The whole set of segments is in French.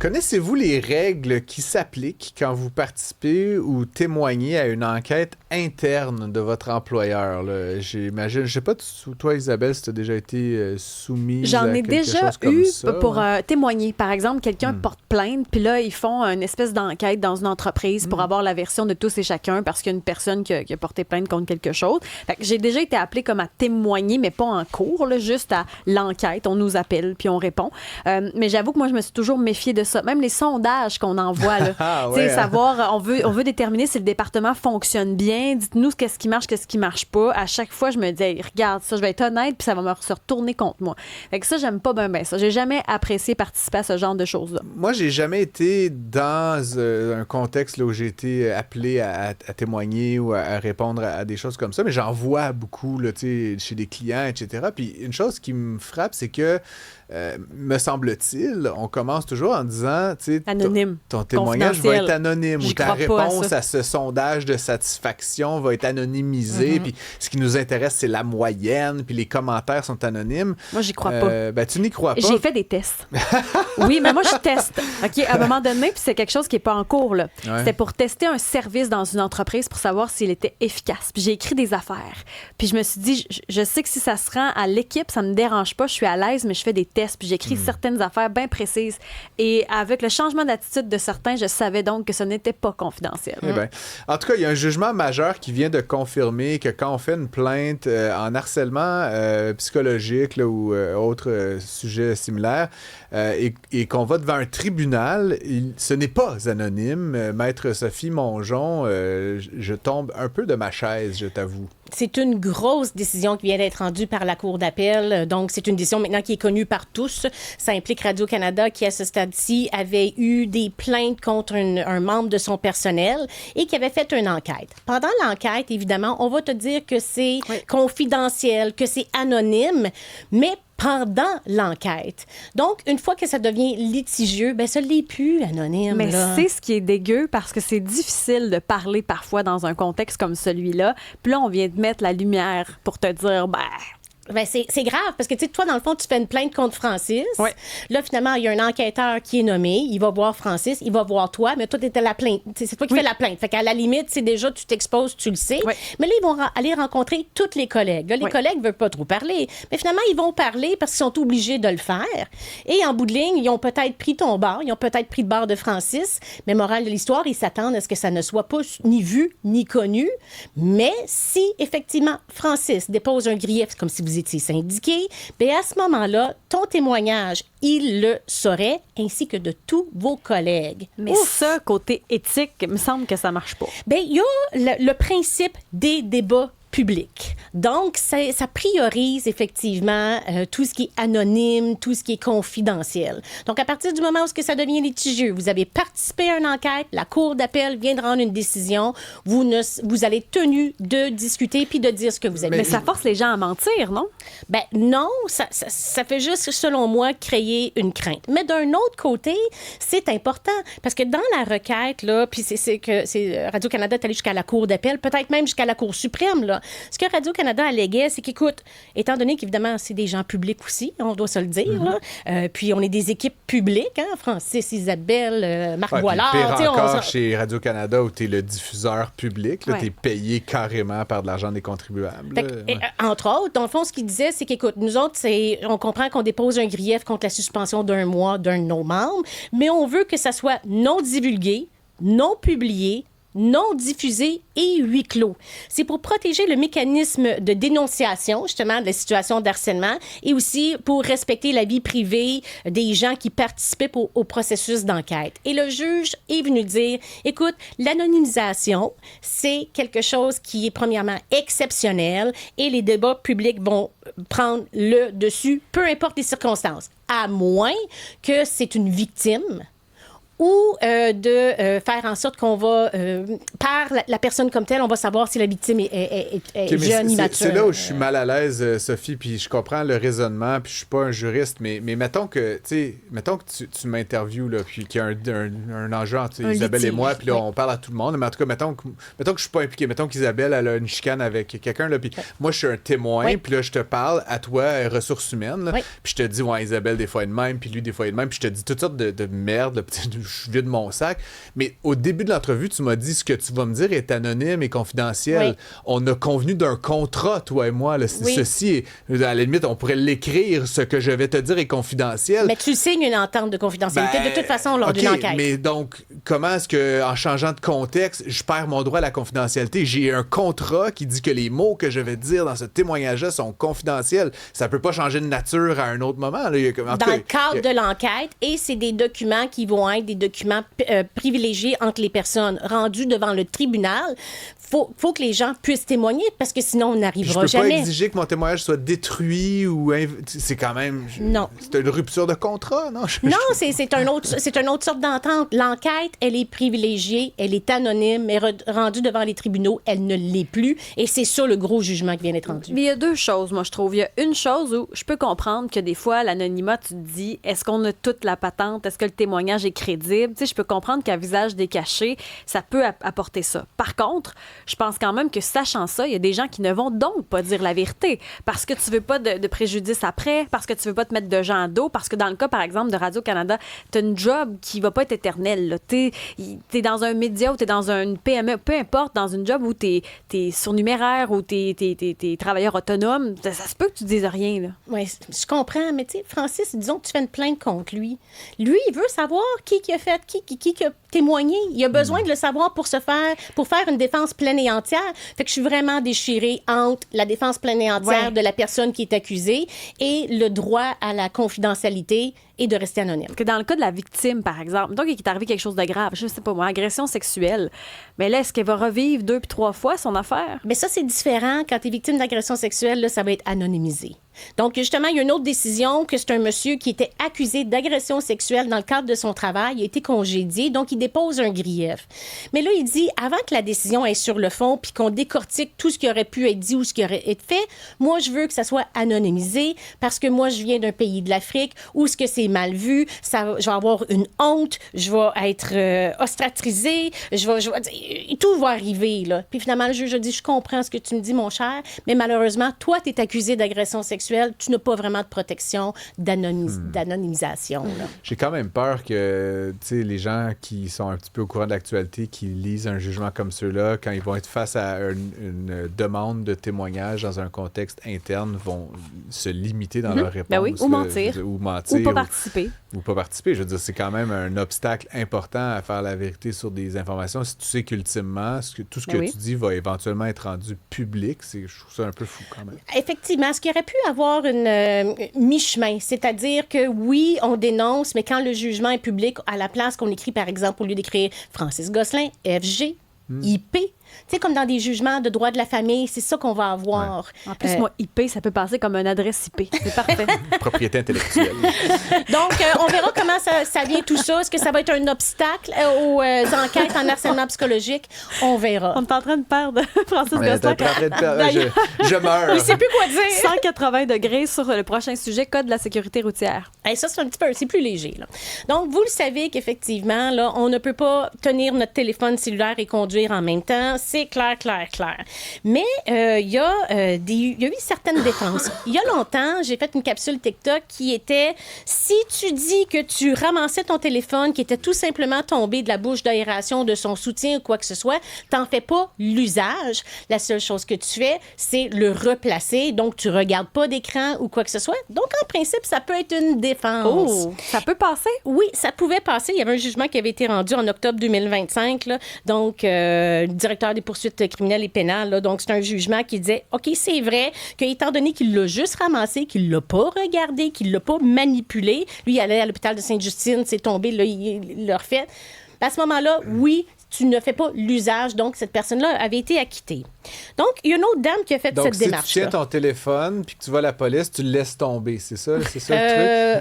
Connaissez-vous les règles qui s'appliquent quand vous participez ou témoignez à une enquête interne de votre employeur? Là? J'imagine, je sais pas, toi Isabelle, si tu as déjà été soumise J'en à ai quelque déjà chose comme eu ça, pour ouais. témoigner. Par exemple, quelqu'un porte plainte, puis là, ils font une espèce d'enquête dans une entreprise pour avoir la version de tous et chacun parce qu'il y a une personne qui a porté plainte contre quelque chose. Fait que j'ai déjà été appelée comme à témoigner, mais pas en cours, là, juste à l'enquête. On nous appelle, puis on répond. Mais j'avoue que moi, je me suis toujours méfiée de ça. Même les sondages qu'on envoie, là, savoir, on veut déterminer si le département fonctionne bien. Dites-nous qu'est-ce qui marche pas. À chaque fois, je me dis, hey, regarde ça, je vais être honnête, puis ça va me se retourner contre moi. Fait que ça, j'aime pas bien ça. J'ai jamais apprécié participer à ce genre de choses-là. Moi, j'ai jamais été dans un contexte là, où j'ai été appelé à témoigner ou à répondre à des choses comme ça, mais j'en vois beaucoup là, chez des clients, etc. Puis une chose qui me frappe, c'est que me semble-t-il, on commence toujours en disant, anonyme, ton témoignage va être anonyme ou ta réponse à ce sondage de satisfaction va être anonymisée. Puis ce qui nous intéresse, c'est la moyenne, puis les commentaires sont anonymes. Moi, j'y crois pas. Ben, tu n'y crois pas. J'ai fait des tests. Oui, mais moi, je teste. OK, à un moment donné, puis c'est quelque chose qui n'est pas en cours, là. Ouais. C'était pour tester un service dans une entreprise pour savoir s'il était efficace. Puis j'ai écrit des affaires. Puis je me suis dit, je sais que si ça se rend à l'équipe, ça me dérange pas, je suis à l'aise, mais je fais des tests. Puis j'écris certaines affaires bien précises. Et avec le changement d'attitude de certains, je savais donc que ce n'était pas confidentiel. Eh bien, en tout cas, il y a un jugement majeur qui vient de confirmer que quand on fait une plainte en harcèlement psychologique là, ou autre sujet similaire et qu'on va devant un tribunal, ce n'est pas anonyme. Maître Sophie Mongeon, je tombe un peu de ma chaise, je t'avoue. C'est une grosse décision qui vient d'être rendue par la Cour d'appel. Donc, c'est une décision maintenant qui est connue par tous. Ça implique Radio-Canada qui, à ce stade-ci, avait eu des plaintes contre un membre de son personnel et qui avait fait une enquête. Pendant l'enquête, évidemment, on va te dire que c'est confidentiel, que c'est anonyme, mais pendant l'enquête. Donc, une fois que ça devient litigieux, ça ne l'est plus anonyme. Mais là. c'est ce qui est dégueu parce que c'est difficile de parler parfois dans un contexte comme celui-là. Puis là, on vient de mettre la lumière pour te dire, c'est grave parce que, tu sais, toi, dans le fond, tu fais une plainte contre Francis. Oui. Là, finalement, il y a un enquêteur qui est nommé. Il va voir Francis, il va voir toi, mais toi, tu étais la plainte. C'est toi qui fais la plainte. Fait qu'à la limite, c'est déjà, tu t'exposes, tu le sais. Oui. Mais là, ils vont aller rencontrer tous les collègues. Là, les collègues ne veulent pas trop parler. Mais finalement, ils vont parler parce qu'ils sont obligés de le faire. Et en bout de ligne, ils ont peut-être pris ton bord, ils ont peut-être pris le bord de Francis. Mais morale de l'histoire, ils s'attendent à ce que ça ne soit pas ni vu, ni connu. Mais si, effectivement, Francis dépose un grief, comme si vous étiez syndiqué, bien à ce moment-là, ton témoignage, il le saurait, ainsi que de tous vos collègues. Mais ça, côté éthique, il me semble que ça marche pas. Bien, il y a le principe des débats public. Donc, ça priorise effectivement tout ce qui est anonyme, tout ce qui est confidentiel. Donc, à partir du moment où ça devient litigieux, vous avez participé à une enquête, la Cour d'appel vient de rendre une décision, vous allez être tenu de discuter puis de dire ce que vous avez. Mais ça force les gens à mentir, non? Ben non, ça fait juste, selon moi, créer une crainte. Mais d'un autre côté, c'est important parce que dans la requête, là, puis c'est Radio-Canada est allé jusqu'à la Cour d'appel, peut-être même jusqu'à la Cour suprême, là. Ce que Radio-Canada alléguait, c'est qu'écoute, étant donné qu'évidemment, c'est des gens publics aussi, on doit se le dire, là, puis on est des équipes publiques, hein, Francis, Isabelle, Marc Boilard. Pire encore chez Radio-Canada où tu es le diffuseur public, tu es payé carrément par de l'argent des contribuables. Entre autres, dans le fond, ce qu'il disait, c'est qu'écoute, nous autres, on comprend qu'on dépose un grief contre la suspension d'un mois d'un de nos membres, mais on veut que ça soit non divulgué, non publié, non diffusé et huis clos. C'est pour protéger le mécanisme de dénonciation, justement, de la situation d'harcèlement et aussi pour respecter la vie privée des gens qui participent au processus d'enquête. Et le juge est venu dire, écoute, l'anonymisation, c'est quelque chose qui est premièrement exceptionnel et les débats publics vont prendre le dessus, peu importe les circonstances, à moins que c'est une victime ou de faire en sorte qu'on va, par la personne comme telle, on va savoir si la victime est jeune, immature. C'est là où je suis mal à l'aise, Sophie, puis je comprends le raisonnement, puis je suis pas un juriste, mais mettons que tu m'interviews, là, puis qu'il y a un enjeu entre Isabelle litige, et moi, puis là, on parle à tout le monde, mais en tout cas, mettons que je suis pas impliqué, mettons qu'Isabelle, elle a une chicane avec quelqu'un, là, puis moi, je suis un témoin, puis là, je te parle à toi, ressources humaines, puis je te dis, ouais, Isabelle, des fois, est de même, puis lui, des fois, est de même, puis je te dis toutes sortes de merde, je vide mon sac. Mais au début de l'entrevue, tu m'as dit ce que tu vas me dire est anonyme et confidentiel. Oui. On a convenu d'un contrat, toi et moi. Là. Oui. Ceci, à la limite, on pourrait l'écrire, ce que je vais te dire est confidentiel. Mais tu signes une entente de confidentialité de toute façon lors d'une enquête. Mais donc, comment est-ce qu'en changeant de contexte, je perds mon droit à la confidentialité? J'ai un contrat qui dit que les mots que je vais dire dans ce témoignage-là sont confidentiels. Ça peut pas changer de nature à un autre moment. Là. Dans le cadre de l'enquête, et c'est des documents qui vont être des documents privilégiés entre les personnes rendues devant le tribunal. Faut que les gens puissent témoigner parce que sinon on n'arrivera jamais. Je peux pas exiger que mon témoignage soit détruit ou c'est quand même non. C'est une rupture de contrat, non? Non, c'est une autre sorte d'entente. L'enquête, elle est privilégiée, elle est anonyme, elle est rendue devant les tribunaux, elle ne l'est plus et c'est ça le gros jugement qui vient d'être rendu. Mais il y a deux choses, moi je trouve. Il y a une chose où je peux comprendre que des fois l'anonymat, tu te dis, est-ce qu'on a toute la patente, est-ce que le témoignage est crédible? Tu sais, je peux comprendre qu'à visage décaché, ça peut apporter ça. Par contre, je pense quand même que sachant ça, il y a des gens qui ne vont donc pas dire la vérité parce que tu veux pas de préjudice après, parce que tu veux pas te mettre de gens à dos, parce que dans le cas, par exemple, de Radio-Canada, t'as une job qui va pas être éternelle. T'es dans un média ou t'es dans une PME, peu importe, dans une job où t'es surnuméraire ou t'es travailleur autonome, ça se peut que tu dises rien. Oui, je comprends, mais tu sais, Francis, disons que tu fais une plainte contre lui. Lui, il veut savoir qui a fait, qui a témoigné. Il a besoin de le savoir pour faire une défense pleine et entière. Fait que je suis vraiment déchirée entre la défense pleine et entière de la personne qui est accusée et le droit à la confidentialité et de rester anonyme. Que dans le cas de la victime, par exemple, donc il est arrivé quelque chose de grave, je sais pas moi, agression sexuelle, mais là, est-ce qu'elle va revivre 2 puis 3 fois son affaire? Mais ça, c'est différent. Quand tu es victime d'agression sexuelle, là, ça va être anonymisé. Donc, justement, il y a une autre décision que c'est un monsieur qui était accusé d'agression sexuelle dans le cadre de son travail. Il a été congédié, donc il dépose un grief. Mais là, il dit, avant que la décision ait sur le fond puis qu'on décortique tout ce qui aurait pu être dit ou ce qui aurait été fait, moi, je veux que ça soit anonymisé parce que moi, je viens d'un pays de l'Afrique où ce que c'est mal vu, je vais avoir une honte, je vais être ostracisée, tout va arriver, là. Puis finalement, le juge a dit, je comprends ce que tu me dis, mon cher, mais malheureusement, toi, tu es accusé d'agression sexuelle, tu n'as pas vraiment de protection d'anonymisation. Là. J'ai quand même peur que les gens qui sont un petit peu au courant de l'actualité, qui lisent un jugement comme ceux-là, quand ils vont être face à une demande de témoignage dans un contexte interne, vont se limiter dans leur réponse. Ben oui, ou mentir. Ou pas participer. Ou pas participer. Je veux dire, c'est quand même un obstacle important à faire la vérité sur des informations. Si tu sais qu'ultimement, tout ce que tu dis va éventuellement être rendu public, je trouve ça un peu fou quand même. Effectivement, ce qui aurait pu avoir une mi-chemin, c'est-à-dire que oui, on dénonce, mais quand le jugement est public, à la place qu'on écrit, par exemple, au lieu d'écrire Francis Gosselin, FG, IP, tu sais, comme dans des jugements de droit de la famille, c'est ça qu'on va avoir. Ouais. En plus, moi, IP, ça peut passer comme une adresse IP. C'est parfait. Propriété intellectuelle. Donc, on verra comment ça vient tout ça. Est-ce que ça va être un obstacle aux enquêtes en harcèlement psychologique? On verra. On est en train de perdre Francis Gosselin. Je meurs. Il ne sait plus quoi dire. 180 degrés sur le prochain sujet, code de la sécurité routière. Et ça, c'est un petit peu, c'est plus léger. Là. Donc, vous le savez qu'effectivement, là, on ne peut pas tenir notre téléphone cellulaire et conduire en même temps. C'est clair. Mais il y a eu certaines défenses. Il y a longtemps, j'ai fait une capsule TikTok qui était si tu dis que tu ramassais ton téléphone qui était tout simplement tombé de la bouche d'aération de son soutien ou quoi que ce soit, t'en fais pas l'usage. La seule chose que tu fais, c'est le replacer. Donc, tu regardes pas d'écran ou quoi que ce soit. Donc, en principe, ça peut être une défense. Oh, ça peut passer? Oui, ça pouvait passer. Il y avait un jugement qui avait été rendu en octobre 2025. Là. Donc, le directeur des poursuites criminelles et pénales. Là. Donc, c'est un jugement qui disait, OK, c'est vrai qu'étant donné qu'il l'a juste ramassé, qu'il l'a pas regardé, qu'il l'a pas manipulé, lui, il allait à l'hôpital de Sainte-Justine, c'est tombé, là, il l'a refait. À ce moment-là, oui, tu ne fais pas l'usage. Donc, cette personne-là avait été acquittée. Donc, il y a une autre dame qui a fait Donc, cette si démarche. tu tiens ton téléphone puis que tu vas à la police, tu le laisses tomber. C'est ça le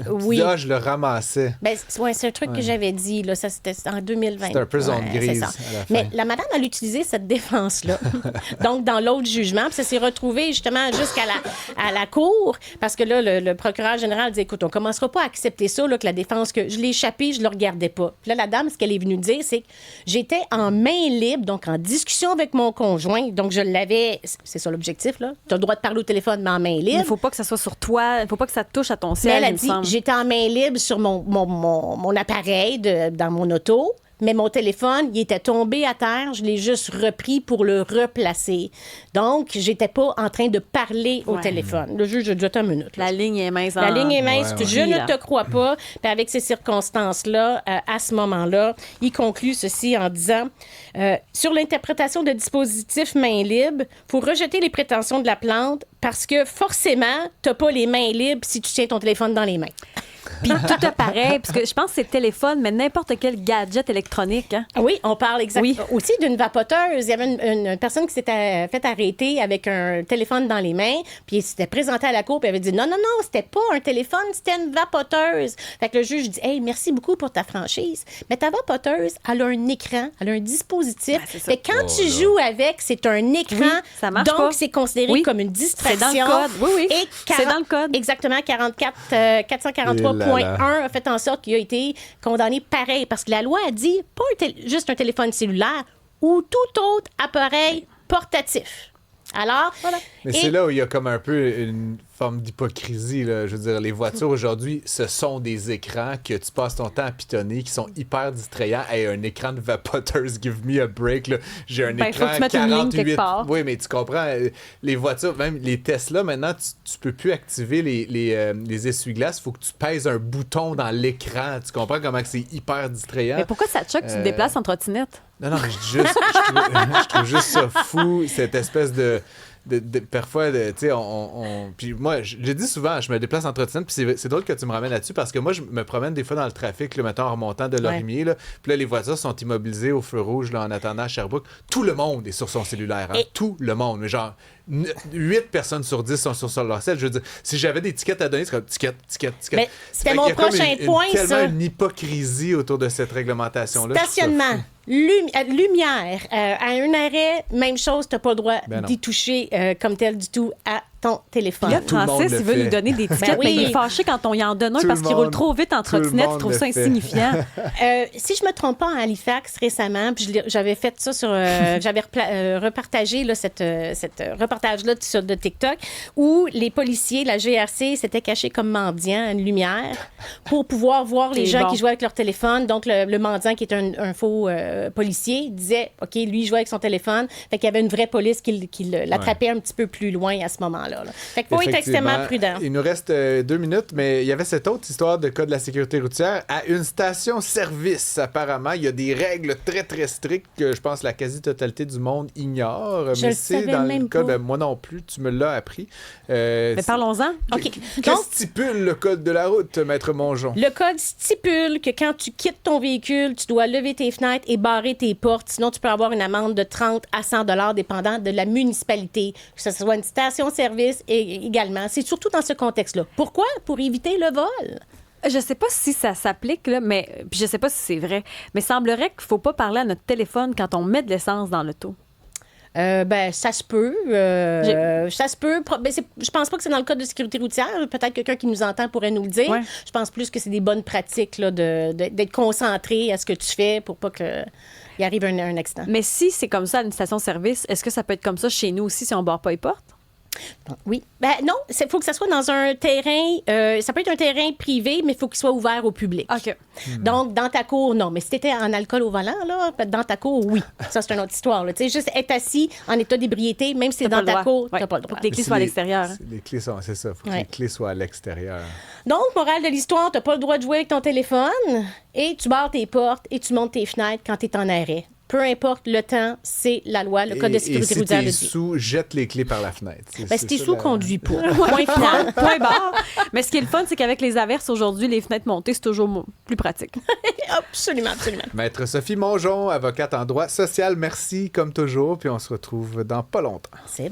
truc? Oui. Tu dis, je le ramassais. Ben, c'est un truc que j'avais dit. Là, ça, c'était en 2020. C'est un peu zone grise c'est à la fin. Mais la madame, elle a utilisé cette défense-là. Donc, dans l'autre jugement, puis ça s'est retrouvé justement jusqu'à la cour, parce que là, le procureur général dit, écoute, on commencera pas à accepter ça, là, que la défense, que je l'ai échappé, je le regardais pas. Puis là, la dame, ce qu'elle est venue dire, c'est que j'étais en main libre, donc en discussion avec mon conjoint, donc je l'avais, c'est ça l'objectif, là. Tu as le droit de parler au téléphone, mais en main libre. Il ne faut pas que ça soit sur toi, il ne faut pas que ça touche à ton Mais ciel, elle a il me dit, semble. j'étais en main libre sur mon appareil dans mon auto, mais mon téléphone, il était tombé à terre. Je l'ai juste repris pour le replacer. Donc, j'étais pas en train de parler au téléphone. Le juge a dit, attends une minute. La ligne est mince. La ligne est mince, Ouais. je ne te crois pas. Puis avec ces circonstances-là, à ce moment-là, il conclut ceci en disant sur l'interprétation de dispositifs main libre, il faut rejeter les prétentions de la plante parce que forcément, tu n'as pas les mains libres si tu tiens ton téléphone dans les mains. Puis tout est pareil, parce que je pense que c'est téléphone, mais n'importe quel gadget électronique. Hein? Oui, on parle exactement. Oui. Aussi d'une vapoteuse. Il y avait une personne qui s'était fait arrêter avec un téléphone dans les mains, puis il s'était présenté à la cour, puis il avait dit non, c'était pas un téléphone, c'était une vapoteuse. Fait que le juge dit, hey, merci beaucoup pour ta franchise, mais ta vapoteuse, elle a un écran, elle a un dispositif. Ben, c'est ça. Fait que quand tu joues avec, c'est un écran, Oui, ça marche donc pas. c'est considéré Oui. comme une distraction. C'est dans le code. Oui, oui. Et C'est dans le code. Exactement, 443.1 a fait en sorte qu'il a été condamné pareil, parce que la loi a dit pas juste un téléphone cellulaire ou tout autre appareil portatif. Alors, voilà. Mais c'est là où il y a comme un peu une forme d'hypocrisie, là. Je veux dire, les voitures aujourd'hui, ce sont des écrans que tu passes ton temps à pitonner, qui sont hyper distrayants. Hey, un écran de vapoteuse, give me a break, là. J'ai un Ben, écran faut que tu mettes une ligne 48. quelque part. Oui, mais tu comprends, les voitures, même les Tesla, maintenant, tu peux plus activer les essuie-glaces. Il faut que tu pèses un bouton dans l'écran. Tu comprends comment que c'est hyper distrayant? Mais pourquoi ça te choque que tu te déplaces en trottinette? Non, mais je trouve juste ça fou, cette espèce de parfois, tu sais, puis moi, je le dis souvent, je me déplace en trottinette, puis c'est drôle que tu me ramènes là-dessus, parce que moi, je me promène des fois dans le trafic, là, mettons, en remontant de Lorimier, là, puis là, les voitures sont immobilisées au feu rouge, là, en attendant à Sherbrooke. Tout le monde est sur son cellulaire, hein? Tout le monde. Mais genre, 8 personnes sur 10 sont sur leur cell. Je veux dire, si j'avais des tickets à donner, c'est comme ticket. Mais c'était mon prochain point, ça. Tellement une hypocrisie autour de cette réglementation-là. Stationnement. Lumière. À un arrêt, même chose, tu n'as pas le droit d'y toucher comme tel du tout à ton téléphone. Là, Tout le monde Francis, le il veut fait. nous donner des tickets, Ben oui. mais il est fâché quand on y en donne un Tout parce le qu'il roule monde- trop vite en tout le trottinette, il monde trouve ça le fait. insignifiant. Si je me trompe pas, en Halifax, récemment, puis j'avais fait ça sur... j'avais repartagé là, cette reportage-là de TikTok, où les policiers, la GRC, s'étaient cachés comme mendiants à une lumière pour pouvoir voir les C'est gens bon. qui jouaient avec leur téléphone. Donc, le mendiant, qui est un faux policier, disait, OK, lui, il jouait avec son téléphone. Fait qu'il y avait une vraie police qui l'attrapait un petit peu plus loin à ce moment-là. Là. Fait qu'il faut être extrêmement prudent. Il nous reste 2 minutes, mais il y avait cette autre histoire de code de la sécurité routière. À une station-service, apparemment, il y a des règles très, très strictes que je pense la quasi-totalité du monde ignore. Je mais le c'est savais dans même le code, pas. moi non plus, tu me l'as appris. Mais parlons-en. OK. Que Donc, stipule le code de la route, Maître Mongeon? le code stipule que quand tu quittes ton véhicule, tu dois lever tes fenêtres et barrer tes portes. Sinon, tu peux avoir une amende de 30 à 100 $ dépendant de la municipalité, que ce soit une station-service également. C'est surtout dans ce contexte-là. Pourquoi? Pour éviter le vol. Je sais pas si ça s'applique, là, mais puis je sais pas si c'est vrai, mais semblerait qu'il faut pas parler à notre téléphone quand on met de l'essence dans l'auto. Ça se peut. Ça se peut. Je pense pas que c'est dans le code de sécurité routière. Peut-être quelqu'un qui nous entend pourrait nous le dire. Ouais. Je pense plus que c'est des bonnes pratiques là, d'être concentré à ce que tu fais pour pas qu'il arrive un accident. Mais si c'est comme ça à une station-service, est-ce que ça peut être comme ça chez nous aussi si on barre pas les portes? Oui. Non, il faut que ça soit dans un terrain. Ça peut être un terrain privé, mais il faut qu'il soit ouvert au public. OK. Donc, dans ta cour, non. Mais si tu étais en alcool au volant, là, dans ta cour, oui. Ça, c'est une autre histoire. Tu sais, juste être assis en état d'ébriété, même si c'est dans ta cour, tu n'as pas le droit. Faut que les clés soient à l'extérieur. hein. Les clés sont, c'est ça, faut que Ouais. les clés soient à l'extérieur. Donc, morale de l'histoire, tu n'as pas le droit de jouer avec ton téléphone et tu barres tes portes et tu montes tes fenêtres quand tu es en arrêt. Peu importe le temps, c'est la loi, le code de sécurité et routière si le t'es dit. sous, jette les clés par la fenêtre. Si t'es ça, sous, conduis pas. Point final. Point barre. Mais ce qui est le fun, c'est qu'avec les averses aujourd'hui, les fenêtres montées, c'est toujours plus pratique. Absolument, absolument. Maître Sophie Mongeon, avocate en droit social, merci comme toujours, puis on se retrouve dans pas longtemps. C'est